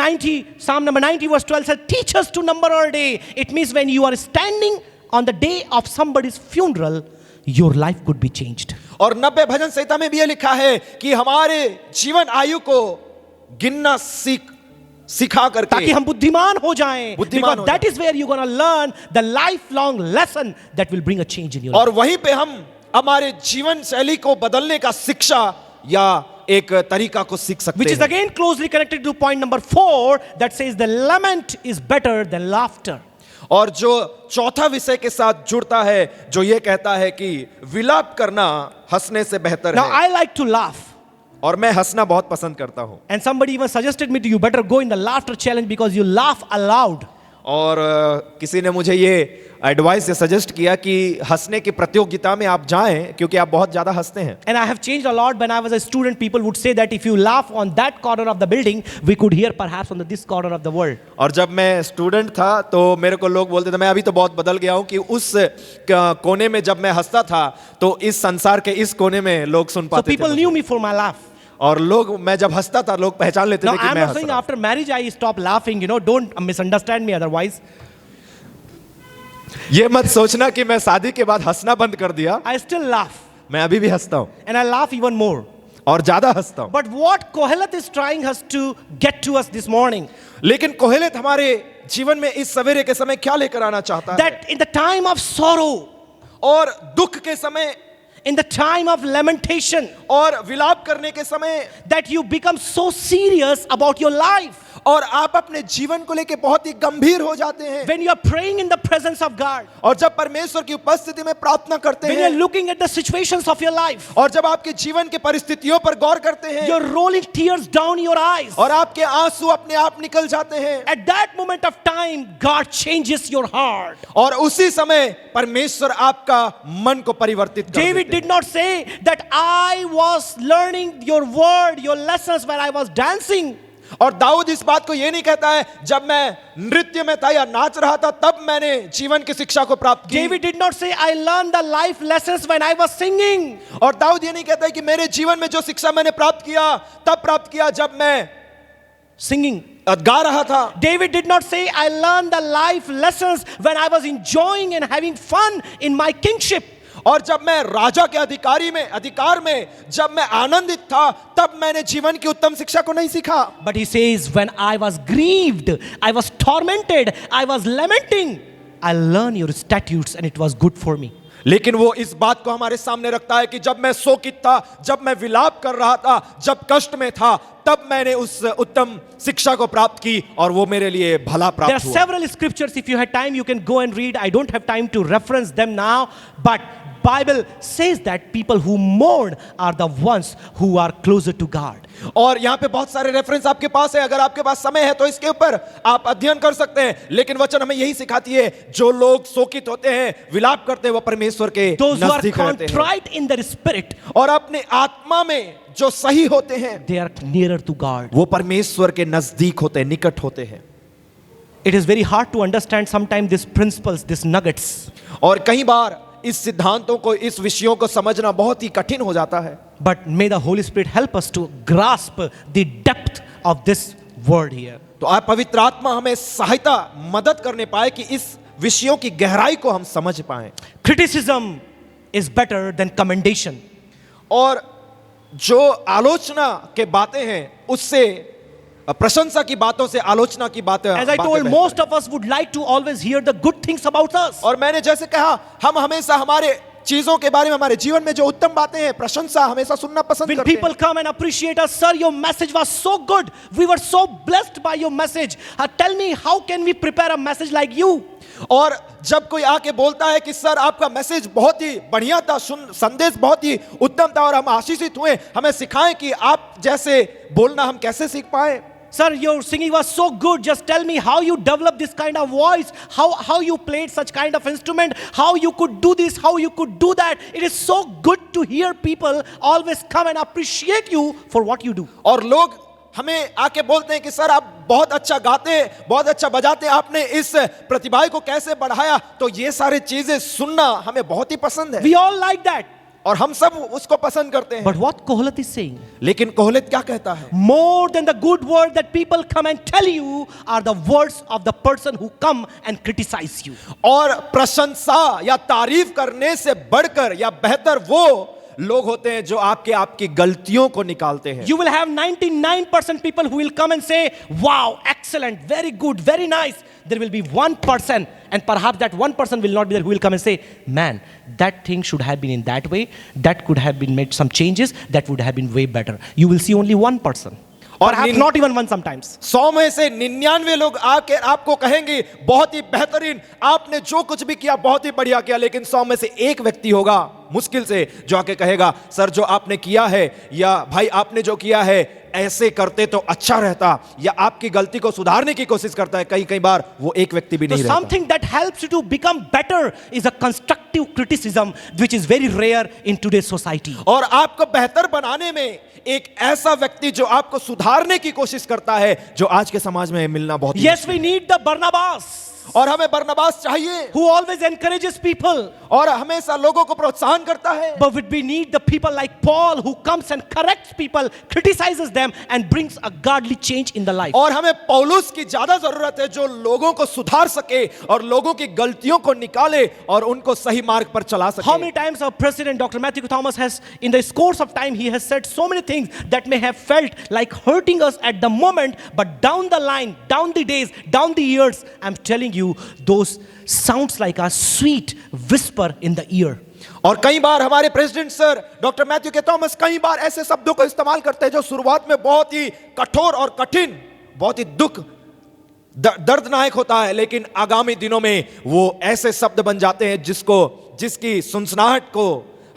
Psalm number 90 verse 12 says, teach us to number our day. It means when you are standing on the day of somebody's funeral, your life could be changed. और 90 भजन संहिता में भी यह लिखा है कि हमारे जीवन आयु को गिनना सिखा करके, ताकि हम बुद्धिमान हो जाएं, because that is where you're going to learn the lifelong lesson that will bring a change in your life. और वहीं पे हम हमारे जीवन शैली को बदलने का शिक्षा या एक तरीका को सीख सकते Which is हैं। again closely connected to point number 4 that says the lament is better than laughter. और जो चौथा विषय के साथ जुड़ता है जो ये कहता है कि विलाप करना हंसने से बेहतर Now है। I like to laugh. और मैं हंसना बहुत पसंद करता हूं। And somebody even suggested me to you better go in the laughter challenge because you laugh aloud. और किसी ने मुझे ये एडवाइस या सजेस्ट किया कि हंसने की प्रतियोगिता में आप जाएं क्योंकि आप बहुत ज्यादा हंसते हैं। And I have changed a lot. When I was a student, people would say that if you laugh on that corner of the building, we could hear perhaps on this corner of the world. और जब मैं student था तो मेरे को लोग बोलते थे, मैं अभी तो बहुत बदल गया हूं, कि उस कोने में जब मैं हंसता था तो इस संसार के इस कोने में लोग सुन So पाते people थे knew मुझे। me for my laugh. और लोग, मैं जब हंसता था लोग पहचान लेते Now थे कि I'm मैं not हंस saying रहा हूं। after marriage I stopped laughing. Don't misunderstand me otherwise. ये मत सोचना कि मैं शादी के बाद हंसना बंद कर दिया। I still laugh. मैं अभी भी हंसता हूं And I laugh even more. और ज्यादा हंसता हूं। But what Kohelet is trying us to get to us this morning, लेकिन कोहेलेत हमारे जीवन में इस सवेरे के समय क्या लेकर आना चाहता है? that in the time of sorrow, और दुख के समय, in the time of lamentation, और विलाप करने के समय, that you become so serious about your life. और आप अपने जीवन को लेकर बहुत ही गंभीर हो जाते हैं। When you are praying in the presence of God, और जब परमेश्वर की उपस्थिति में प्रार्थना करते when you are हैं, looking at the situations of your life, और जब आपके जीवन के परिस्थितियों पर गौर करते हैं, you're rolling tears down your eyes. और आपके आंसू अपने आप निकल जाते हैं, At that moment of time, God changes your heart. और उसी समय परमेश्वर आपका मन को परिवर्तित कर David देते did not say that I was learning your word, your lessons when I was dancing. हैं। और दाऊद इस बात को ये नहीं कहता है जब मैं नृत्य में था या नाच रहा था तब मैंने जीवन की शिक्षा को प्राप्त की। David did not say I learned the life lessons when I was singing. और दाऊद ये नहीं कहता है कि मेरे जीवन में जो शिक्षा मैंने प्राप्त किया तब प्राप्त किया जब मैं Singing. गा रहा था। David did not say I learned the life lessons when I was enjoying and having fun in my kingship. और जब मैं राजा के अधिकार में जब मैं आनंदित था तब मैंने जीवन की उत्तम शिक्षा को नहीं सीखा। But he says when I was grieved, I was tormented, I was lamenting, I learned your statutes and it was good for me. लेकिन वो इस बात को हमारे सामने रखता है कि जब मैं शोकित था, जब मैं विलाप कर रहा था, जब कष्ट में था, तब मैंने उस उत्तम शिक्षा को प्राप्त की और वो मेरे लिए भला There are प्राप्त हुआ। several scriptures. If you had time, you can go and read. I don't have time to reference them now, but Bible says that people who mourn are the ones who are closer to God. और यहाँ पे बहुत सारे reference आपके पास है, अगर आपके पास समय है तो इसके ऊपर आप अध्ययन कर सकते हैं। लेकिन वचन हमें यही सिखाती है, जो लोग शोकित होते हैं, विलाप करते हैं, वो परमेश्वर के Those who are नजदीक रहते हैं। contrite in their spirit, और अपने आत्मा में जो सही होते हैं, they are nearer to God. वो परमेश्वर के नजदीक होते हैं, निकट होते हैं। It is very hard to understand sometimes these principles, these nuggets. और कई बार इस सिद्धांतों को, इस विषयों को समझना बहुत ही कठिन हो जाता है। But may the Holy Spirit help us to grasp the depth of this word here. तो आप पवित्र आत्मा हमें सहायता, मदद करने पाए कि इस विषयों की गहराई को हम समझ पाए। Criticism is better than commendation. और जो आलोचना के बातें हैं उससे प्रशंसा की बातों से आलोचना की बातें As I बातें told, बेहतर most of us would like to always hear the good things about us. और मैंने जैसे कहा हम हमेशा हमारे चीजों के बारे में, हमारे जीवन में जो उत्तम बातें हैं, प्रशंसा हमेशा सुनना पसंद When करते हैं। people come and appreciate us, sir, your message was so good. We were so blessed by your message. Tell me, how can we prepare a message like you? और जब कोई आके बोलता है कि सर आपका मैसेज बहुत ही बढ़िया था, संदेश बहुत ही उत्तम था और हम आशीषित हुए, हमें सिखाएं कि आप जैसे बोलना हम कैसे सीख पाए। Sir, your singing was so good. Just tell me how you developed this kind of voice, how you played such kind of instrument, how you could do this, how you could do that. It is so good to hear people always come and appreciate you for what you do. और लोग हमें आके बोलते हैं कि sir आप बहुत अच्छा गाते हैं, बहुत अच्छा बजाते हैं, आपने इस प्रतिभा को कैसे बढ़ाया। तो ये सारी चीजें सुनना हमें बहुत ही पसंद है We all like that. और हम सब उसको पसंद करते हैं। But what Kohelet is saying, लेकिन कोहलेत क्या कहता है? more than the good word that people come and tell you are the words of the person who come and criticize you. और प्रशंसा या तारीफ करने से बढ़कर या बेहतर वो लोग होते हैं जो आपकी गलतियों को निकालते हैं। You will have 99% people who will come and say, wow, excellent, very good, very nice. There will be 1%, and perhaps that 1% will not be there, who will come and say, man, that thing should have been in that way, that could have been made some changes, that would have been way better. You will see only 1%. और Perhaps not even one sometimes. 100 में से 99 लोग आके आपको कहेंगे बहुत ही बेहतरीन, आपने जो कुछ भी किया बहुत ही बढ़िया किया, लेकिन 100 में से एक व्यक्ति होगा मुश्किल से जो आके कहेगा सर जो आपने किया है, या भाई आपने जो किया है ऐसे करते तो अच्छा रहता, या आपकी गलती को सुधारने की कोशिश करता है। कई बार वो एक व्यक्ति भी So नहीं रहता। something that helps you to become better is a constructive criticism, which is very rare in today's society. और आपको बेहतर बनाने में एक ऐसा व्यक्ति जो आपको सुधारने की कोशिश करता है, जो आज के समाज में मिलना बहुत Yes, we need the Barnabas और हमें बरनबास चाहिए who always encourages people. और हमेशा लोगों को प्रोत्साहन करता है। But we need the people like Paul who comes and corrects people, criticizes them and brings a godly change in the life. और हमें पौलुस की ज्यादा जरूरत है जो लोगों को सुधार सके और लोगों की गलतियों को निकाले और उनको सही मार्ग पर चला सके। How many times our president Dr. Matthew Thomas has in the course of time he has said so many things that may have felt like hurting us at the moment, but down the line, down the days, down the years, I'm telling you, those sounds like a sweet whisper in the ear. और कई बार हमारे president sir doctor Matthew के Thomas कई बार ऐसे शब्दों को इस्तेमाल करते हैं जो शुरुआत में बहुत ही कठोर और कठिन, बहुत ही दुख दर्दनायक होता है, लेकिन आगामी दिनों में वो ऐसे शब्द बन जाते हैं जिसकी सुनसनाहट को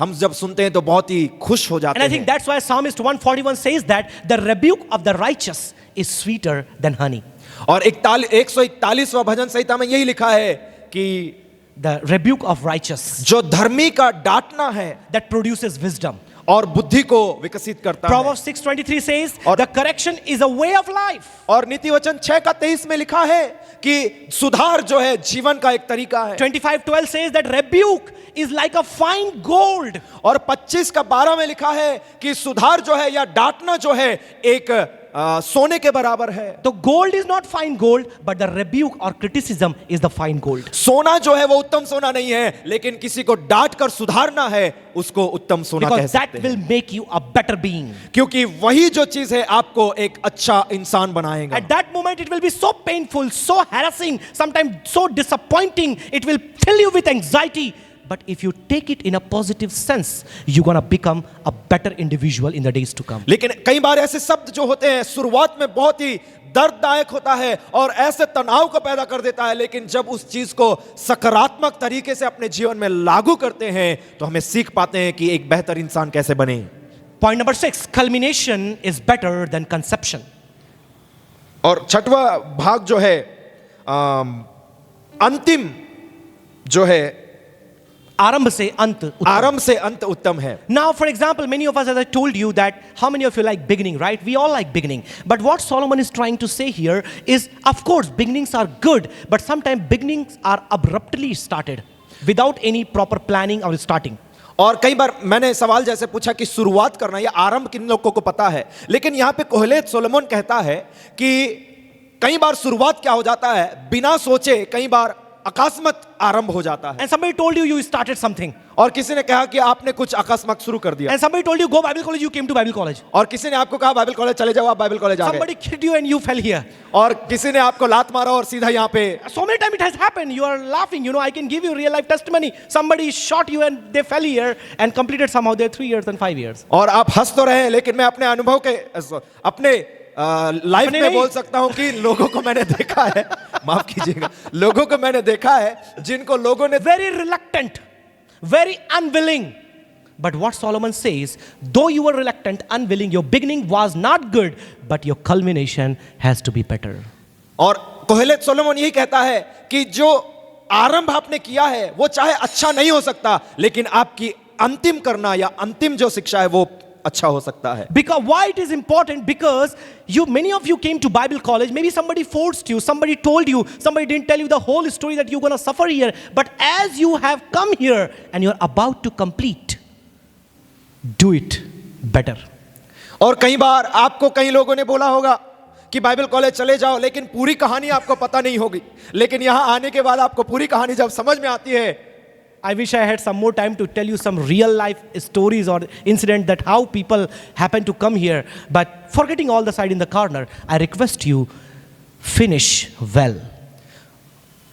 हम जब सुनते हैं तो बहुत ही खुश हो जाते And I हैं। think that's why Psalmist 141 says that the rebuke of the righteous is sweeter than honey. और 141वां भजन संहिता में यही लिखा है कि The rebuke of righteous जो धर्मी का डांटना है that produces wisdom. और बुद्धि को विकसित करता है। Proverbs 6:23 says और- the correction is a way of life. और नीति वचन 6:23 में लिखा है कि सुधार जो है जीवन का एक तरीका है। 25:12 says that rebuke is like a fine gold. और 25:12 में लिखा है कि सुधार जो है या डांटना जो है एक सोने के बराबर है। The gold is not fine gold, but the rebuke or criticism is the fine gold. सोना जो है वो उत्तम सोना नहीं है, लेकिन किसी को डांट कर सुधारना है उसको उत्तम सोना कह Because that सकते will हैं। make you a better being. क्योंकि वही जो चीज है आपको एक अच्छा इंसान बनाएगा। At that moment, it will be so painful, so harassing, sometimes so disappointing. It will fill you with anxiety. But if you take it in a positive sense, you're gonna become a better individual in the days to come. लेकिन कई बार ऐसे शब्द जो होते हैं शुरुआत में बहुत ही दर्ददायक होता है और ऐसे तनाव को पैदा कर देता है, लेकिन जब उस चीज को सकारात्मक तरीके से अपने जीवन में लागू करते हैं तो हमें सीख पाते हैं कि एक बेहतर इंसान कैसे बने। Point number 6, culmination is better than conception. और छठवां भाग जो है अंतिम जो है आरंभ से अंत उत्तम. आरंभ से अंत उत्तम है। Now, for example, many of us, as I told you, that how many of you like beginning, right? We all like beginning. But what Solomon is trying to say here is, of course, beginnings are good, but sometimes beginnings are abruptly started without any proper planning or starting. और कई बार मैंने सवाल जैसे पूछा कि शुरुआत करना या आरंभ किन लोगों को पता है, लेकिन यहाँ पे कोहेलेत सोलोमन कहता है कि कई बार शुरुआत क्या हो जाता है बिना सोचे, कई बार अकस्मात आरंभ हो जाता है। And somebody told you you started something. और किसी ने कहा कि आपने कुछ अकस्मात शुरू कर दिया, And somebody told you go Bible college, you came to Bible college. और किसी ने आपको कहा बाइबल कॉलेज चले जाओ, आप बाइबल कॉलेज आ गए, Somebody kicked you and you fell here. और किसी ने आपको लात मारा और सीधा यहाँ पे। So many times it has happened. You are laughing. You know, I can give you real life testimony. Somebody shot you and they fell here and completed somehow their 3 years and 5 years. और आप हंस तो रहे हैं, लेकिन मैं अपने अनुभव के अपने लाइफ अपने में नहीं। बोल सकता हूं कि लोगों को मैंने देखा है, माफ कीजिएगा, लोगों को मैंने देखा है जिनको लोगों ने Very reluctant, very unwilling. But what Solomon says, though you were reluctant, unwilling, your beginning was not good, but your culmination has to be better. और कोहेलेत सोलोमन यही कहता है कि जो आरंभ आपने किया है वो चाहे अच्छा नहीं हो सकता, लेकिन आपकी अंतिम करना या अंतिम जो शिक्षा है वो अच्छा हो सकता है। Because why it is important? Because many of you came to Bible college. Maybe somebody forced you, somebody told you, somebody didn't tell you the whole story that you're going to suffer here. But as you have come here and you're about to complete, do it better. और कई बार आपको कई लोगों ने बोला होगा कि Bible college चले जाओ, लेकिन पूरी कहानी आपको पता नहीं होगी, लेकिन यहां आने के बाद आपको पूरी कहानी जब समझ में आती है। I wish I had some more time to tell you some real life stories or incident that how people happen to come here. But forgetting all the side in the corner, I request you, finish well.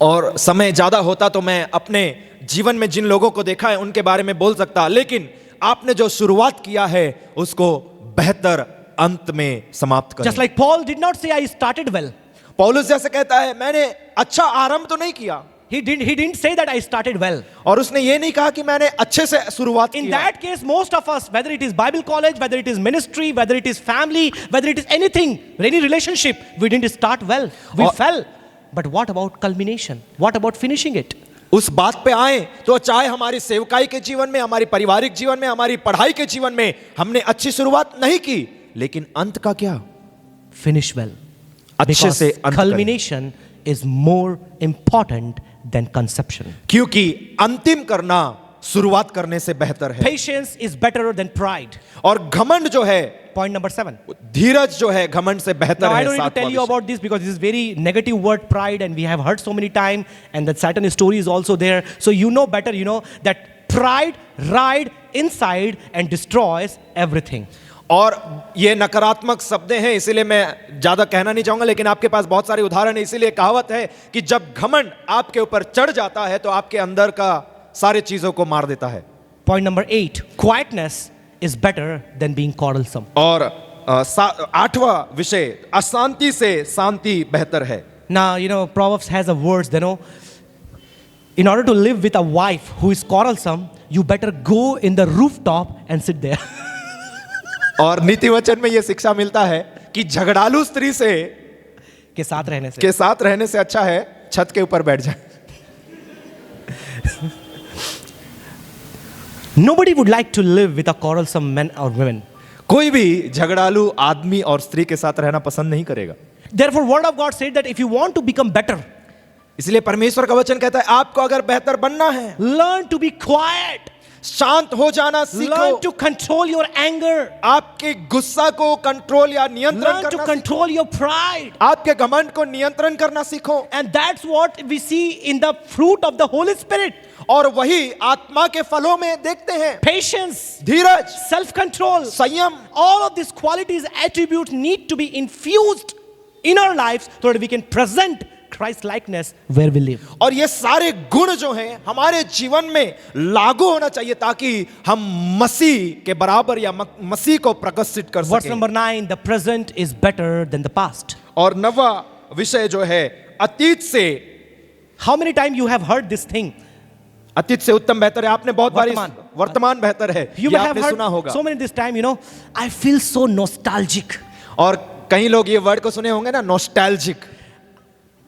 और समय ज्यादा होता तो मैं अपने जीवन में जिन लोगों को देखा है उनके बारे में बोल सकता, लेकिन आपने जो शुरुआत किया है उसको बेहतर अंत में समाप्त करें। Just like Paul did not say I started well. पौलुस जैसे कहता है मैंने अच्छा आरंभ तो नहीं किया, He didn't say that I started well. और उसने ये नहीं कहा कि मैंने अच्छे से शुरुआत In किया। that case, most of us, whether it is Bible college, whether it is ministry, whether it is family, whether it is anything, any relationship, we didn't start well. We fell. But what about culmination? What about finishing it? उस बात पे आए तो चाहे हमारी सेवकाई के जीवन में, हमारी पारिवारिक जीवन में, हमारी पढ़ाई के जीवन में हमने अच्छी शुरुआत नहीं की, लेकिन अंत का क्या? Finish well. अच्छे Because से अंत करें। culmination is more important than conception. क्योंकि अंतिम करना शुरुआत करने से बेहतर है। Patience is better than pride. और घमंड जो है, Point number 7. धीरज जो है घमंड से बेहतर Now I है। don't need to सातवां tell you विषय। about this because this is very negative word pride and we have heard so many times and that Satan story is also there. So you know better, you know that pride ride inside and destroys everything. और ये नकारात्मक शब्द हैं, इसीलिए मैं ज्यादा कहना नहीं चाहूंगा, लेकिन आपके पास बहुत सारे उदाहरण है। इसीलिए कहावत है कि जब घमंड आपके ऊपर चढ़ जाता है तो आपके अंदर का सारे चीजों को मार देता है। Point number 8. Quietness is better than being quarrelsome. और 8वां विषय, अशांति से शांति बेहतर है। Now, you know, Proverbs has a words, you know, in order to live with a wife who is quarrelsome, you better go in the rooftop and sit there. और नीति वचन में यह शिक्षा मिलता है कि झगड़ालू स्त्री के साथ रहने से अच्छा है छत के ऊपर बैठ जाए। Nobody would like to live with a quarrelsome man or women. कोई भी झगड़ालू आदमी और स्त्री के साथ रहना पसंद नहीं करेगा। Therefore, word of God said that if you want to become better, इसलिए परमेश्वर का वचन कहता है आपको अगर बेहतर बनना है, learn to be quiet. शांत हो जाना सीखो। Learn to control your anger. आपके गुस्सा को कंट्रोल या नियंत्रण Learn to करना control your pride. सीखो। आपके घमंड को नियंत्रण करना सीखो। And that's what we see in the fruit of the Holy Spirit. और वही आत्मा के फलों में देखते हैं। Patience, धीरज, self-control, संयम, all of these qualities, attributes need to be infused in our lives so that we can present Christ likeness where we live. और ये सारे गुण जो हैं हमारे जीवन में लागू होना चाहिए ताकि हम मसीह के बराबर या मसीह को प्रकाशित कर Verse सकें। number 9, the present is better than the past. और 9वां विषय जो है अतीत से, How many times you have heard this thing? अतीत से उत्तम बेहतर है। आपने बहुत बार वर्तमान बेहतर है You ये may have आपने सुना heard होगा। so many this time, you know, I feel so nostalgic. और कई लोग ये वर्ड को सुने होंगे ना, nostalgic.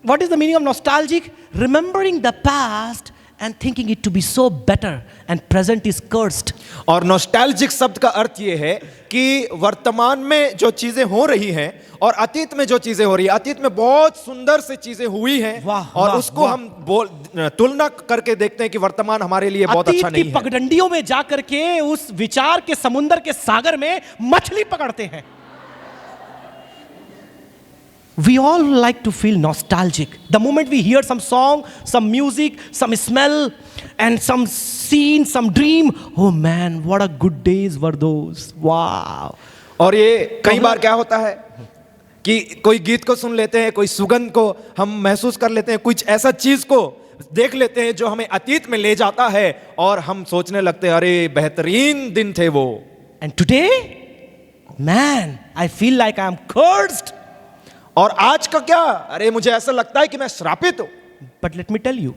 What is the meaning of nostalgic? Remembering the past and thinking it to be so better and present is cursed. और nostalgic शब्द का अर्थ ये है कि वर्तमान में जो चीजें हो रही हैं और अतीत में जो चीजें हो रही है, अतीत में बहुत सुंदर से चीजें हुई हैं वाह, और वाह, उसको वाह। हम तुलना करके देखते हैं कि वर्तमान हमारे लिए बहुत अच्छा अतीत की नहीं है। पगडंडियों में जाकर के उस विचार के समुंदर के सागर में मछली पकड़ते हैं। We all like to feel nostalgic. The moment we hear some song, some music, some smell, and some scene, some dream, oh man, what a good days were those. Wow. और ये कई बार क्या होता है कि कोई गीत को सुन लेते हैं, कोई सुगंध को हम महसूस कर लेते हैं, कुछ ऐसा चीज को देख लेते हैं जो हमें अतीत में ले जाता है और हम सोचने लगते हैं अरे बेहतरीन दिन थे वो. And today, man, I feel like I am cursed. और आज का क्या, अरे मुझे ऐसा लगता है कि मैं श्रापित हूं. But let me tell you,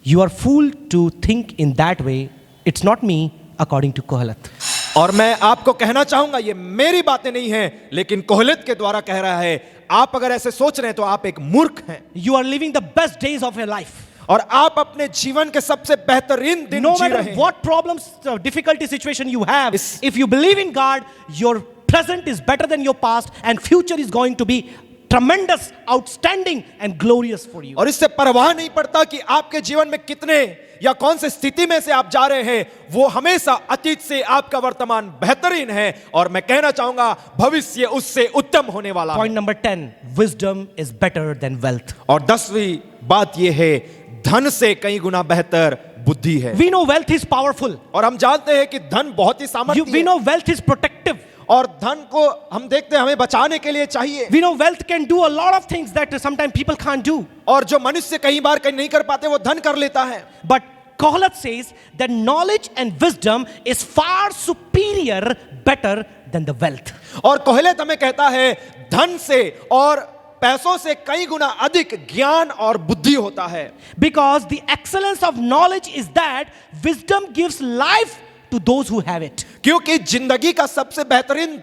you are fool to think in that way. It's not me, according to Kohelet. और मैं आपको कहना चाहूंगा, ये मेरी बातें नहीं है, लेकिन कोहलत के द्वारा कह रहा है. आप अगर ऐसे सोच रहे हैं तो आप एक मूर्ख हैं. You are living the best days of your life. और आप अपने जीवन के सबसे बेहतरीन दिन No जी matter रहे हैं. what problems, difficulty situation you have, if you believe in God, your present is better than your past, and future is going to be tremendous, outstanding, and glorious for you. और इससे परवाह नहीं पड़ता कि आपके जीवन में कितने या कौन से स्थिति में से आप जा रहे हैं, वो हमेशा अतीत से आपका वर्तमान बेहतरीन है. और मैं कहना चाहूंगा भविष्य उससे उत्तम होने वाला है. Point number 10, wisdom is better than wealth. और 10वीं बात यह है, धन से कई गुना बेहतर बुद्धि है. We know wealth is powerful. और हम जानते हैं कि धन बहुत ही सामर्थ्य We है. know wealth is protective. और धन को हम देखते हैं हमें बचाने के लिए चाहिए. We know wealth can do a lot of things that sometimes people can't do. और जो मनुष्य कई बार कहीं नहीं कर पाते वो धन कर लेता है. But Kohelet says that knowledge and wisdom is far superior, better than the wealth. और कोहलत हमें कहता है धन से और पैसों से कई गुना अधिक ज्ञान और बुद्धि होता है. Because the excellence of knowledge is that wisdom gives life to those who have it. क्योंकि जिंदगी का सबसे बेहतरीन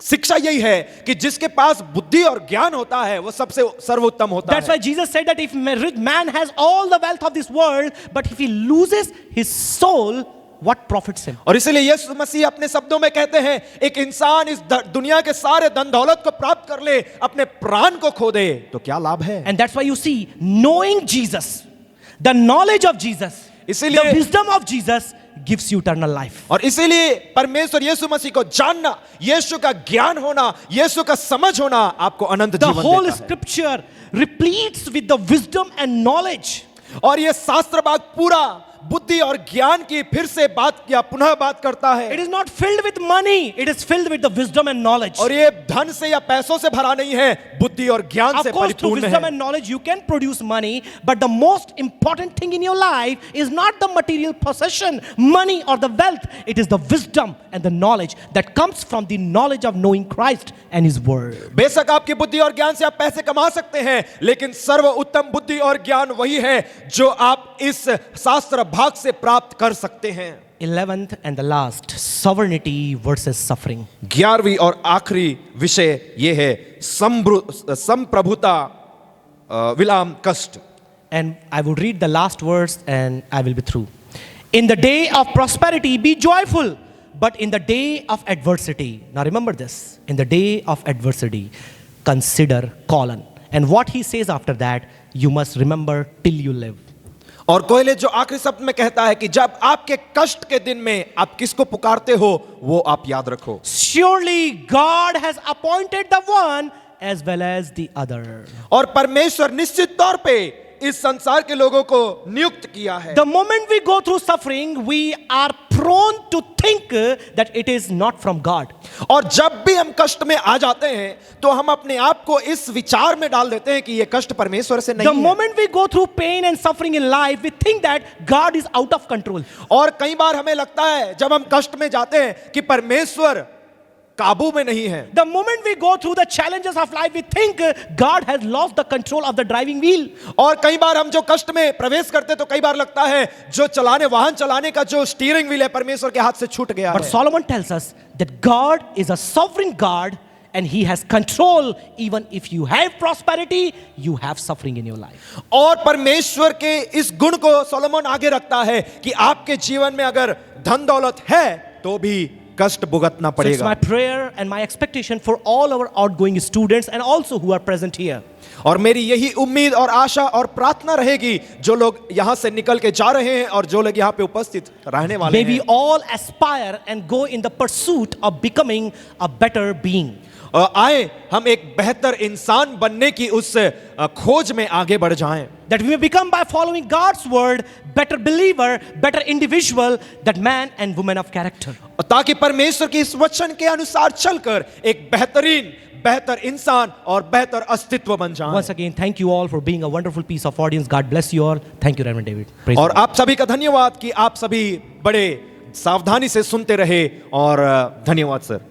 शिक्षा यही है कि जिसके पास बुद्धि और ज्ञान होता है वो सबसे सर्वोत्तम होता That's है. why Jesus said that if a rich man has all the wealth of this world, but if he loses his soul, what profits him? और इसलिए यीशु मसीह अपने शब्दों में कहते हैं, एक इंसान इस दुनिया के सारे धन दौलत को प्राप्त कर ले, अपने प्राण को खो दे तो क्या लाभ है. And that's why you see, knowing Jesus, the knowledge of Jesus, the इसीलिए wisdom of Jesus gives you eternal life. और इसीलिए परमेश्वर यीशु मसीह को जानना, यीशु का ज्ञान होना, यीशु का समझ होना आपको अनंत The जीवन whole देता है. scripture repletes with the wisdom and knowledge. और ये शास्त्र भाग पूरा बुद्धि और ज्ञान की फिर से बात या पुनः बात करता It है. is not filled with money, it is filled with the wisdom and knowledge. और ये धन से या पैसों से भरा नहीं है, बुद्धि और ज्ञान से Of course, through परिपूर्ण wisdom है. and knowledge, you can produce money, but the most important thing in your life is not the material possession, money, or the wealth. It is the wisdom and the knowledge that comes from the knowledge of knowing Christ and His Word. बेशक आपकी बुद्धि और ज्ञान से आप पैसे कमा सकते हैं, लेकिन सर्व उत्तम बुद्धि और ज्ञान वही है जो आप इस शास्त्र भाग से प्राप्त कर सकते हैं. 11th and the last, sovereignty versus suffering. 11वीं और आखिरी विषय ये है संप्रभुता विलाम कष्ट. And I would read the last verse and I will be through. In the day of prosperity, be joyful, but in the day of adversity, now remember this, in the day of adversity, consider colon. And what he says after that, you must remember till you live. और कोयले जो आखिरी शब्द में कहता है कि जब आपके कष्ट के दिन में आप किसको पुकारते हो वो आप याद रखो. Surely God has appointed the one as well as the other. और परमेश्वर निश्चित तौर पे इस संसार के लोगों को नियुक्त किया है. The moment we go through suffering, we are prone to think that it is not from God. और जब भी हम कष्ट में आ जाते हैं तो हम अपने आप को इस विचार में डाल देते हैं कि ये कष्ट परमेश्वर से The नहीं है. moment we go through pain and suffering in life, we think that God is out of control. और कई बार हमें लगता है जब हम कष्ट में जाते हैं कि परमेश्वर काबू में नहीं है. The moment we go through the challenges of life, we think God has lost the control of the driving wheel. और कई बार हम जो कष्ट में प्रवेश करते तो कई बार लगता है जो वाहन चलाने का जो स्टीयरिंग व्हील है परमेश्वर के हाथ से छूट गया But है. Solomon tells us that God is a sovereign God and He has control. Even if you have prosperity, you have suffering in your life. और परमेश्वर के इस गुण को सोलोमन आगे रखता है कि आपके जीवन में अगर धन दौलत है तो भी कष्ट भुगतना So it's my पड़ेगा. prayer and my expectation for all our outgoing students and also who are present here. और मेरी यही उम्मीद और आशा और प्रार्थना रहेगी जो लोग यहाँ से निकल के जा रहे हैं और जो लोग यहाँ पे उपस्थित रहने वाले May we हैं. all aspire and go in the pursuit of becoming a better being. आए हम एक बेहतर इंसान बनने की उस खोज में आगे बढ़ जाएं, That we may become by following God's word, better believer, better individual, that man and woman of character. ताकि परमेश्वर के इस वचन के अनुसार चलकर एक बेहतर इंसान और बेहतर अस्तित्व बन जाएं। Once again, thank you all for being a wonderful piece of audience. God bless you all. Thank you, Reverend David. Praise और God. आप सभी का धन्यवाद कि आप सभी बड़े सावधानी से सुनते रहे, और धन्यवाद सर।